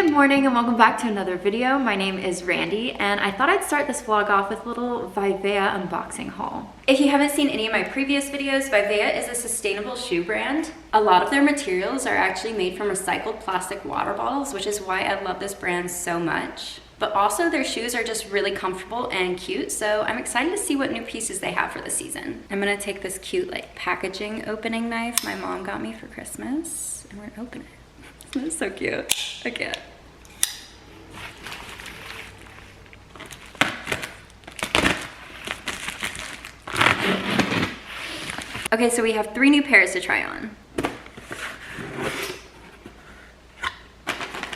Good morning and welcome back to another video. My name is Randy and I thought I'd start this vlog off with a little Vivaia unboxing haul. If you haven't seen any of my previous videos, Vivaia is a sustainable shoe brand. A lot of their materials are actually made from recycled plastic water bottles, which is why I love this brand so much. But also their shoes are just really comfortable and cute, so I'm excited to see what new pieces they have for the season. I'm gonna take this cute like packaging opening knife my mom got me for Christmas and we're gonna open it. It's so cute. I can't. Okay, so we have 3 new pairs to try on.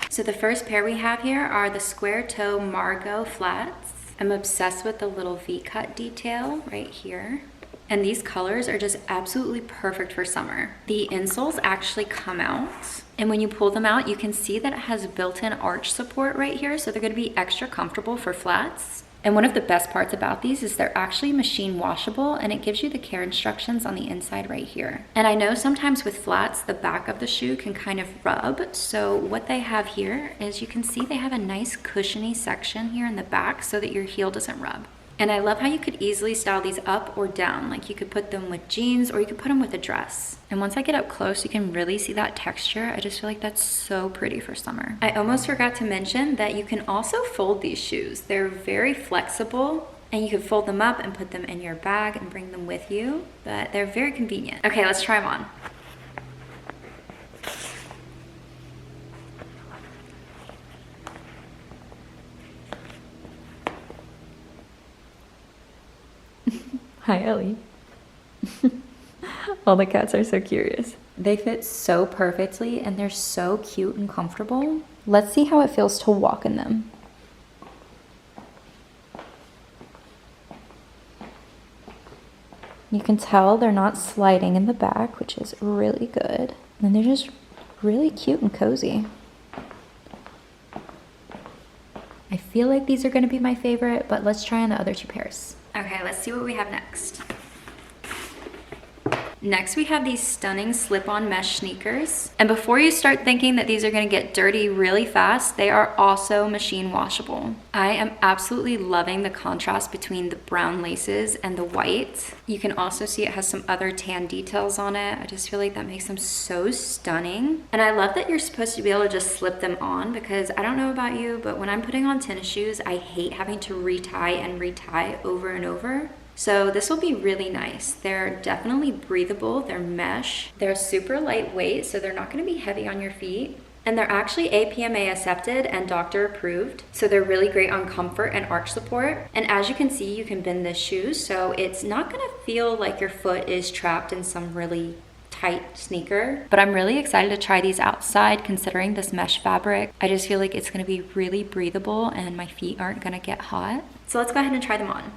So the first pair we have here are the square toe Margot flats. I'm obsessed with the little V-cut detail right here. And these colors are just absolutely perfect for summer. The insoles actually come out, and when you pull them out, you can see that it has built-in arch support right here, so they're gonna be extra comfortable for flats. And one of the best parts about these is they're actually machine washable, and it gives you the care instructions on the inside right here. And I know sometimes with flats, the back of the shoe can kind of rub. So what they have here is you can see they have a nice cushiony section here in the back so that your heel doesn't rub. And I love how you could easily style these up or down. Like you could put them with jeans or you could put them with a dress. And once I get up close, you can really see that texture. I just feel like that's so pretty for summer. I almost forgot to mention that you can also fold these shoes. They're very flexible and you can fold them up and put them in your bag and bring them with you, but they're very convenient. Okay, let's try them on. Hi, Ellie. All the cats are so curious. They fit so perfectly and they're so cute and comfortable. Let's see how it feels to walk in them. You can tell they're not sliding in the back, which is really good. And they're just really cute and cozy. I feel like these are gonna be my favorite, but let's try on the other 2 pairs. Okay, let's see what we have next. Next, we have these stunning slip-on mesh sneakers. And before you start thinking that these are gonna get dirty really fast, they are also machine washable. I am absolutely loving the contrast between the brown laces and the white. You can also see it has some other tan details on it. I just feel like that makes them so stunning. And I love that you're supposed to be able to just slip them on, because I don't know about you, but when I'm putting on tennis shoes, I hate having to retie and retie over and over. So this will be really nice. They're definitely breathable, they're mesh, they're super lightweight, so they're not gonna be heavy on your feet. And they're actually APMA accepted and doctor approved. So they're really great on comfort and arch support. And as you can see, you can bend this shoe, so it's not gonna feel like your foot is trapped in some really tight sneaker. But I'm really excited to try these outside considering this mesh fabric. I just feel like it's gonna be really breathable and my feet aren't gonna get hot. So let's go ahead and try them on.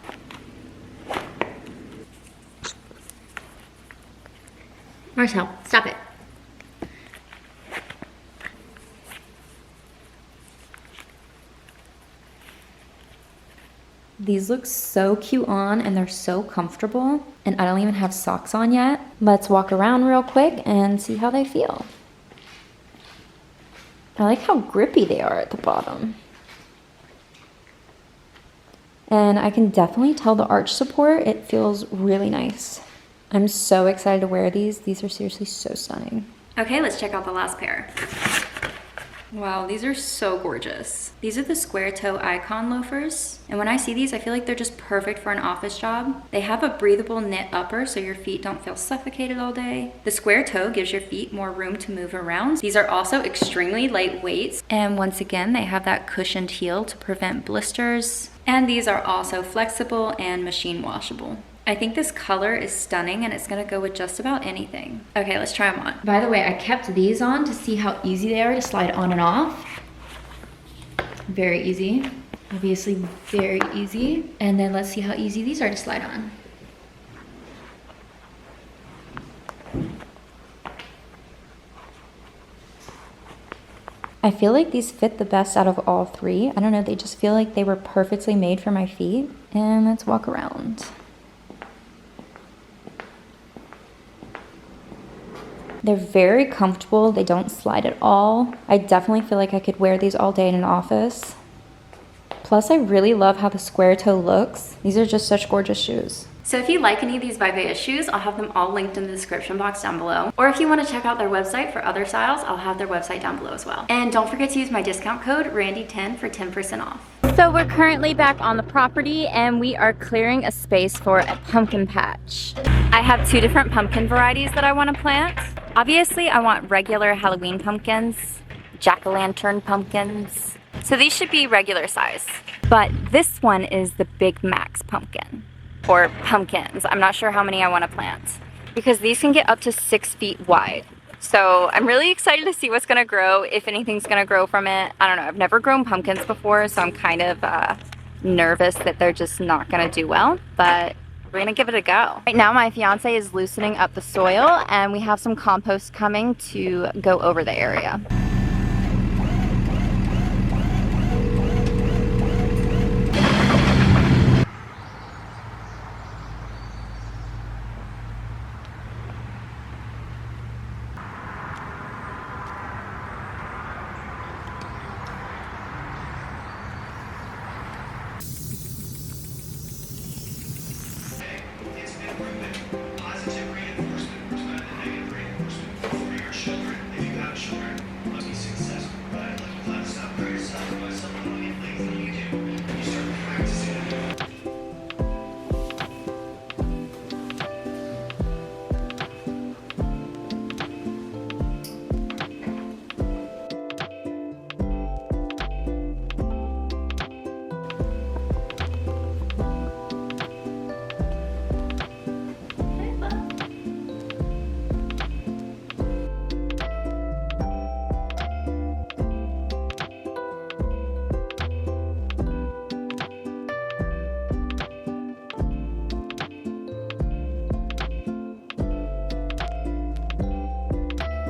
Marcel, stop it. These look so cute on and they're so comfortable, and I don't even have socks on yet. Let's walk around real quick and see how they feel. I like how grippy they are at the bottom. And I can definitely tell the arch support, it feels really nice. I'm so excited to wear these. These are seriously so stunning. Okay, let's check out the last pair. Wow, these are so gorgeous. These are the square toe icon loafers. And when I see these, I feel like they're just perfect for an office job. They have a breathable knit upper so your feet don't feel suffocated all day. The square toe gives your feet more room to move around. These are also extremely lightweight. And once again, they have that cushioned heel to prevent blisters. And these are also flexible and machine washable. I think this color is stunning and it's gonna go with just about anything. Okay, let's try them on. By the way, I kept these on to see how easy they are to slide on and off. Very easy, obviously very easy. And then let's see how easy these are to slide on. I feel like these fit the best out of all 3. I don't know, they just feel like they were perfectly made for my feet. And let's walk around. They're very comfortable. They don't slide at all. I definitely feel like I could wear these all day in an office. Plus, I really love how the square toe looks. These are just such gorgeous shoes. So if you like any of these vivaia shoes, I'll have them all linked in the description box down below. Or if you want to check out their website for other styles, I'll have their website down below as well. And don't forget to use my discount code RANDY10 for 10% off. So we're currently back on the property and we are clearing a space for a pumpkin patch. I have 2 different pumpkin varieties that I want to plant. Obviously, I want regular Halloween pumpkins, jack-o'-lantern pumpkins. So these should be regular size. But this one is the Big Max pumpkin. Or pumpkins. I'm not sure how many I want to plant because these can get up to 6 feet wide. So I'm really excited to see what's going to grow, if anything's going to grow from it. I don't know. I've never grown pumpkins before, so I'm kind of nervous that they're just not going to do well, but we're going to give it a go. Right now my fiance is loosening up the soil and we have some compost coming to go over the area.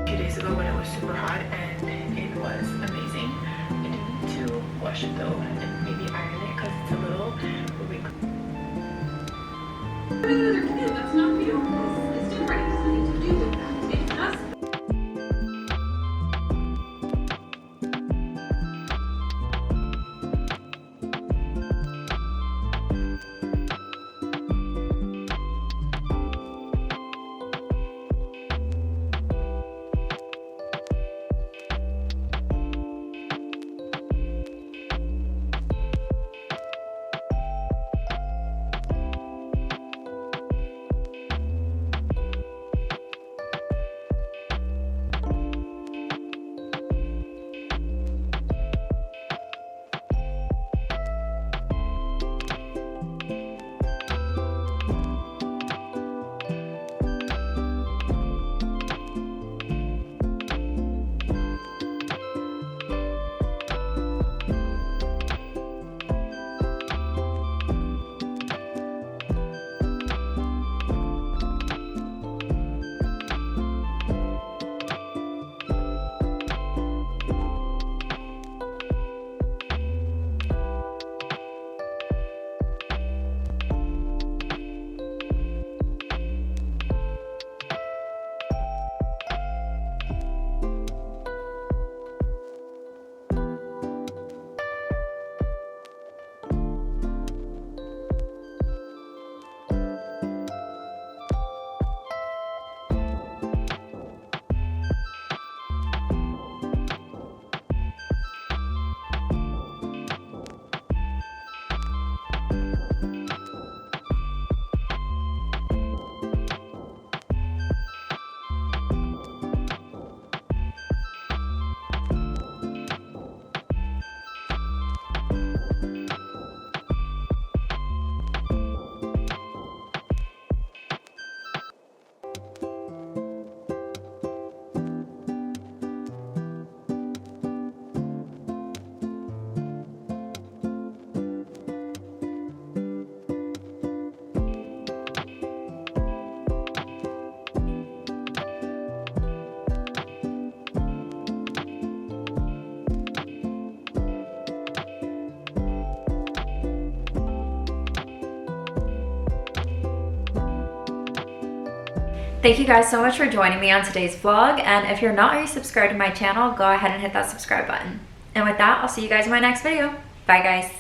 2 days ago when it was super hot and it was amazing. I need to wash it though and maybe iron it because it's a little wrinkly. Another kid, that's not you. It's different. It has nothing to do with that. It has. Thank you guys so much for joining me on today's vlog, and if you're not already subscribed to my channel, go ahead and hit that subscribe button. And with that, I'll see you guys in my next video. Bye guys.